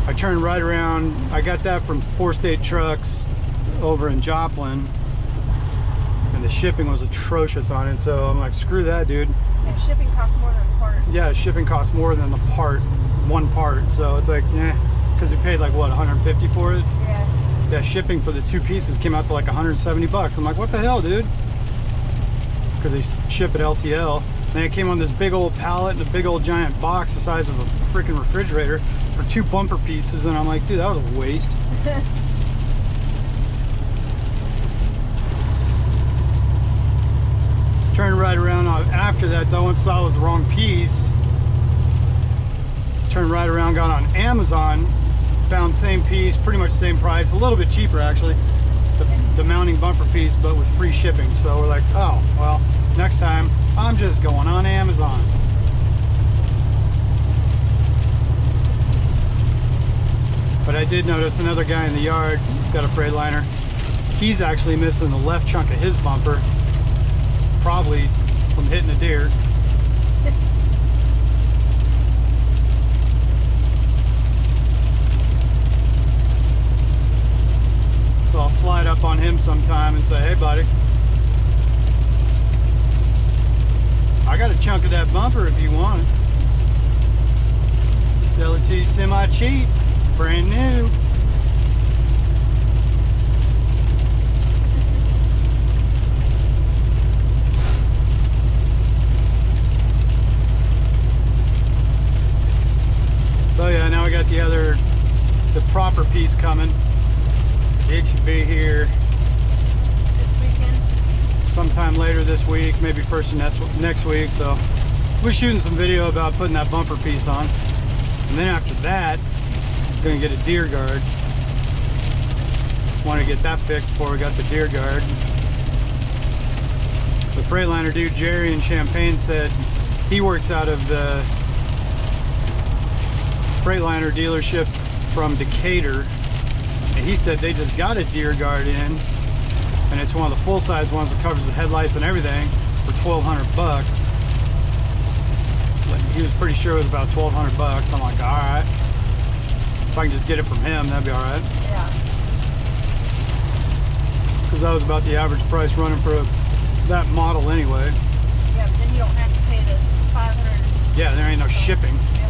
I turned right around. I got that from 4 State Trucks over in Joplin, and the shipping was atrocious on it. So I'm like, screw that, dude. And shipping costs more than the part. Yeah, shipping costs more than the part, one part. So it's like, yeah, because we paid like what, 150 for it? Yeah. Yeah, shipping for the 2 pieces came out to like 170 bucks. I'm like, what the hell, dude? Because they ship at LTL. And it came on this big old pallet and a big old giant box the size of a freaking refrigerator for 2 bumper pieces. And I'm like, dude, that was a waste. Turned right around after that though, once I saw it was the wrong piece. Turned right around, got on Amazon, found same piece, pretty much same price, a little bit cheaper actually, the mounting bumper piece, but with free shipping. So we're like, oh well, next time I'm just going on Amazon. But I did notice another guy in the yard got a Freightliner. He's actually missing the left chunk of his bumper, probably from hitting a deer. So I'll slide up on him sometime and say, hey buddy, I got a chunk of that bumper if you want it. Sell it to you semi-cheap, brand new. So yeah, now we got the proper piece coming. It should be here This weekend. sometime later this week, maybe first of next week. So we're shooting some video about putting that bumper piece on. And then after that, I'm gonna get a deer guard. Just want to get that fixed before we got the deer guard. The Freightliner dude, Jerry in Champaign, said he works out of the Freightliner dealership from Decatur, and he said they just got a deer guard in, and it's one of the full-size ones that covers the headlights and everything for 1,200 bucks. Like, he was pretty sure it was about 1,200 bucks. I'm like, all right, if I can just get it from him, that'd be all right. Yeah. Because that was about the average price running for that model anyway. Yeah, but then you don't have to pay the 500. Yeah, there ain't no shipping. Yeah.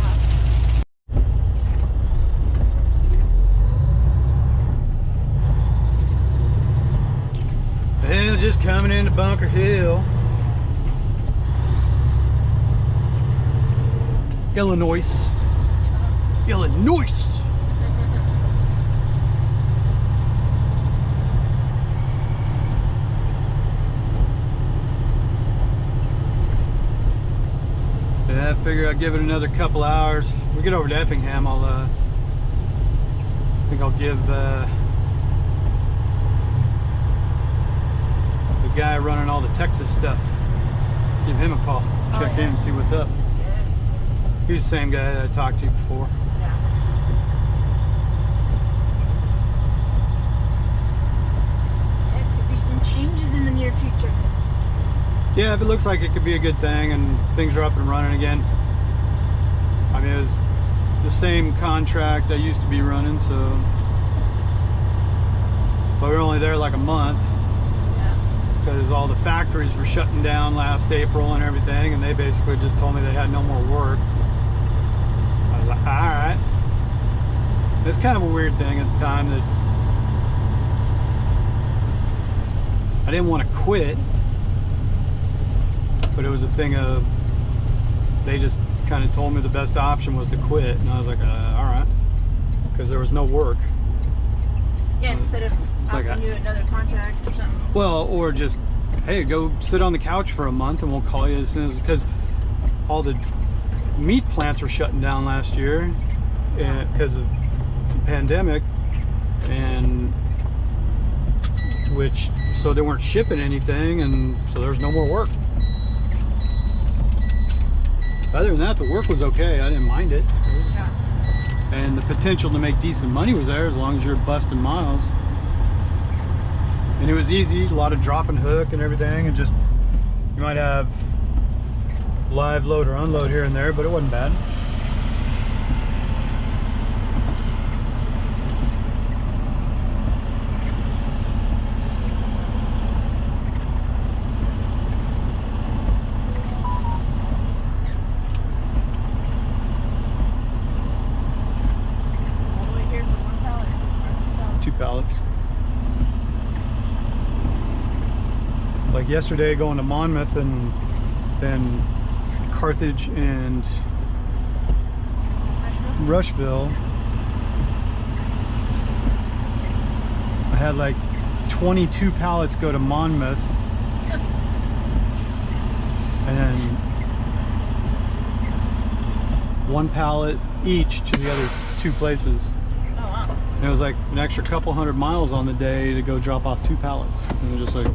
Well, just coming into Bunker Hill, Illinois. Illinois. Yeah, I figure I'd give it another couple hours. We get over to Effingham, I think I'll give the guy running all the Texas stuff, give him a call, check in, see what's up. Yeah. He was the same guy that I talked to before. Yeah. There could be some changes in the near future. Yeah, if it looks like it could be a good thing and things are up and running again. I mean, it was the same contract I used to be running, so, but we were only there like a month. Because all the factories were shutting down last April and everything, and they basically just told me they had no more work. I was like, all right. It's kind of a weird thing at the time that I didn't want to quit, but it was a thing of they just kind of told me the best option was to quit, and I was like, all right, because there was no work. Yeah, instead of like offering you another contract or something. Well, or just, hey, go sit on the couch for a month and we'll call you as soon as, because all the meat plants were shutting down last year because of the pandemic, and so they weren't shipping anything, and so there was no more work. Other than that, the work was okay. I didn't mind it. Yeah. And the potential to make decent money was there as long as you're busting miles. And it was easy, a lot of drop and hook and everything, and just you might have live load or unload here and there, but it wasn't bad. All the way here for one pallet. Two pallets. Like yesterday going to Monmouth and then Carthage and Rushville, I had like 22 pallets go to Monmouth and then one pallet each to the other two places. Oh wow. And it was like an extra couple 100 miles on the day to go drop off 2 pallets. And it was just like,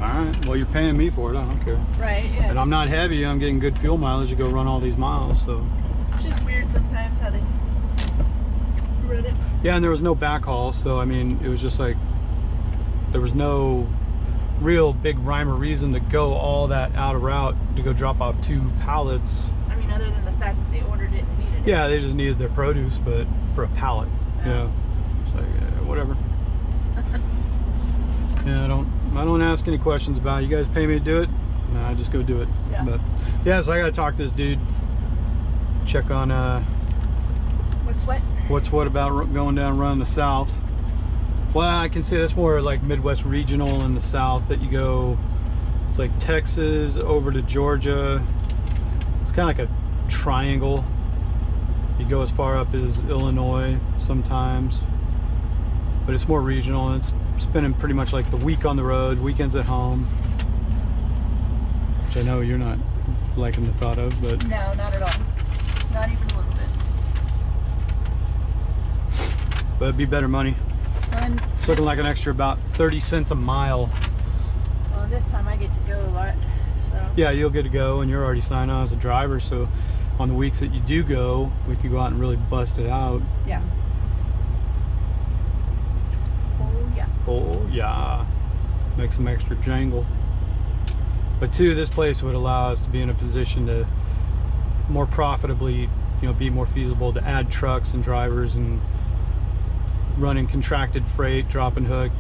alright, well you're paying me for it, I don't care. Right, yeah. And I'm not heavy, I'm getting good fuel mileage to go run all these miles, so. It's just weird sometimes how they run it. Yeah, and there was no backhaul, so I mean, it was just like, there was no real big rhyme or reason to go all that out of route to go drop off 2 pallets. I mean, other than the fact that they ordered it and needed it. Yeah, they just needed their produce, but for a pallet, you know, it's like, whatever. Yeah, I don't ask any questions about it. You guys pay me to do it, no, I just go do it. Yeah. But yeah, so I gotta talk to this dude, check on what's what about going down running the south. Well, I can say that's more like Midwest regional in the south, that you go, it's like Texas over to Georgia. It's kind of like a triangle. You go as far up as Illinois sometimes, but it's more regional, and it's spending pretty much like the week on the road, weekends at home, which I know you're not liking the thought of, but No, not at all. Not even a little bit. it'd be better money. And It's looking like an extra about 30 cents a mile. well, this time I get to go a lot, so. Yeah, you'll get to go, and you're already signed on as a driver, so on the weeks that you do go, we could go out and really bust it out. Yeah. Oh yeah. Oh yeah, make some extra jangle. But two, this place would allow us to be in a position to more profitably, you know, be more feasible to add trucks and drivers and running contracted freight, drop and hook,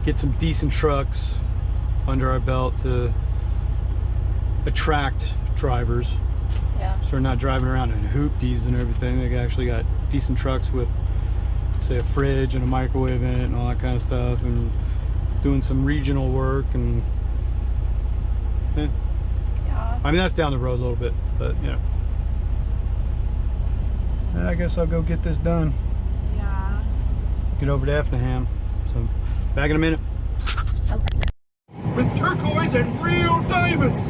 get some decent trucks under our belt to attract drivers. Yeah. So we're not driving around in hoopties and everything. They actually got decent trucks with, say, a fridge and a microwave in it and all that kind of stuff, and doing some regional work. And Yeah. I mean, that's down the road a little bit, but you know, I guess I'll go get this done, Yeah. get over to Effingham. So back in a minute. With turquoise and real diamonds.